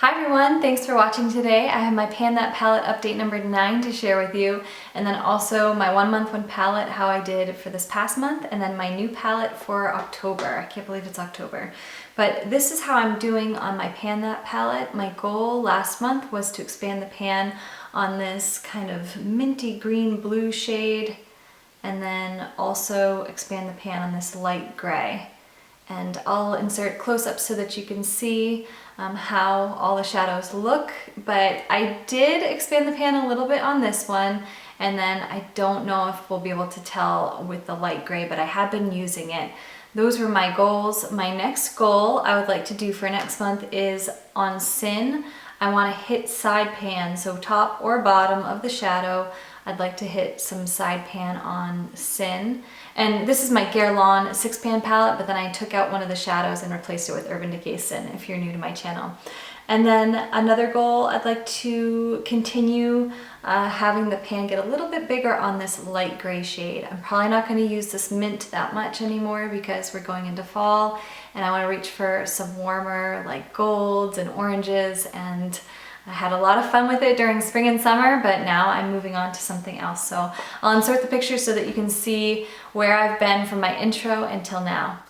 Hi everyone, thanks for watching today. I have my Pan That palette update number 9 to share with you, and then also my 1 month 1 palette, how I did for this past month, and then my new palette for October. I can't believe it's October. But this is how I'm doing on my Pan That palette. My goal last month was to expand the pan on this kind of minty green blue shade, and then also expand the pan on this light gray. And I'll insert close-ups so that you can see how all the shadows look, but I did expand the pan a little bit on this one, and then I don't know if we'll be able to tell with the light gray, but I have been using it. Those were my goals. My next goal I would like to do for next month is on Sin. I want to hit side pan, so top or bottom of the shadow. I'd like to hit some side pan on Sin. And this is my Guerlain 6-pan palette, but then I took out one of the shadows and replaced it with Urban Decay Sin, if you're new to my channel. And then another goal, I'd like to continue having the pan get a little bit bigger on this light gray shade. I'm probably not going to use this mint that much anymore because we're going into fall, and I want to reach for some warmer like golds and oranges, and I had a lot of fun with it during spring and summer, but now I'm moving on to something else. So I'll insert the pictures so that you can see where I've been from my intro until now.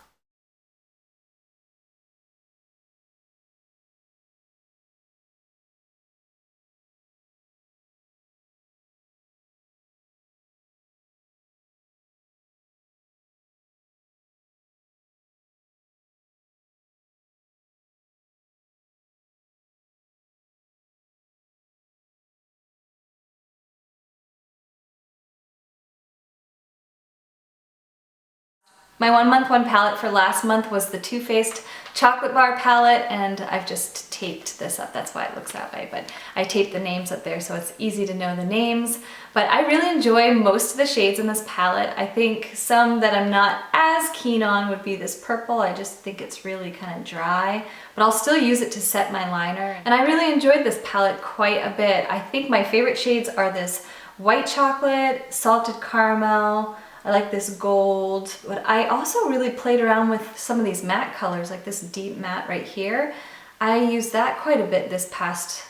My 1 month 1 palette for last month was the Too Faced Chocolate Bar palette, and I've just taped this up. That's why it looks that way, but I taped the names up there so it's easy to know the names. But I really enjoy most of the shades in this palette. I think some that I'm not as keen on would be this purple. I just think it's really kind of dry, but I'll still use it to set my liner. And I really enjoyed this palette quite a bit. I think my favorite shades are this white chocolate, salted caramel, I like this gold, but I also really played around with some of these matte colors, like this deep matte right here. I used that quite a bit this past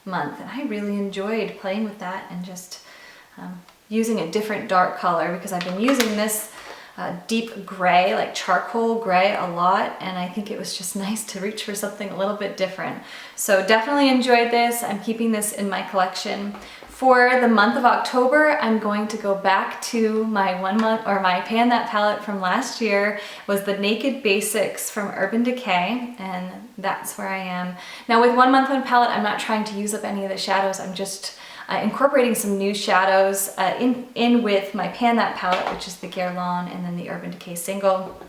month, and I really enjoyed playing with that and just using a different dark color, because I've been using this deep gray, like charcoal gray, a lot, and I think it was just nice to reach for something a little bit different. So definitely enjoyed this. I'm keeping this in my collection. For the month of October, I'm going to go back to my 1 month, or my Pan That palette from last year. It was the Naked Basics from Urban Decay, and that's where I am. Now with 1 month 1 palette, I'm not trying to use up any of the shadows. I'm just incorporating some new shadows in with my Pan That palette, which is the Guerlain and then the Urban Decay single.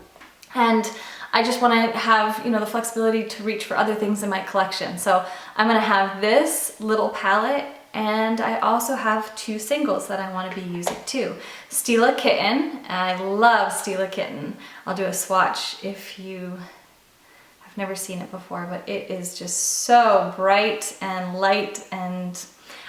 And I just want to have, you know, the flexibility to reach for other things in my collection. So I'm going to have this little palette, and I also have 2 singles that I want to be using too. Stila Kitten. I love Stila Kitten. I'll do a swatch if you have never seen it before, but it is just so bright and light, and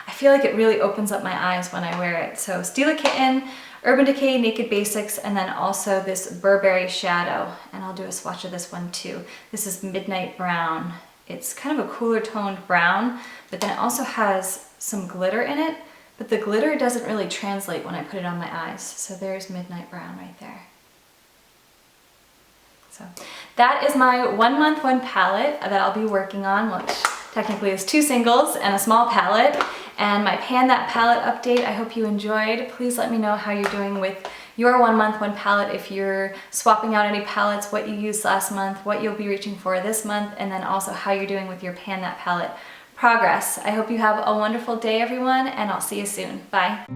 I feel like it really opens up my eyes when I wear it. So Stila Kitten, Urban Decay Naked Basics, and then also this Burberry Shadow. And I'll do a swatch of this one too. This is Midnight Brown. It's kind of a cooler toned brown, but then it also has some glitter in it, but the glitter doesn't really translate when I put it on my eyes. So there's Midnight Brown right there. So that is my 1 month 1 palette that I'll be working on, which technically is 2 singles and a small palette, and my Pan That palette update. I hope you enjoyed. Please let me know how you're doing with your 1 month 1 palette, if you're swapping out any palettes, what you used last month, what you'll be reaching for this month, and then also how you're doing with your Pan That palette progress. I hope you have a wonderful day, everyone, and I'll see you soon. Bye.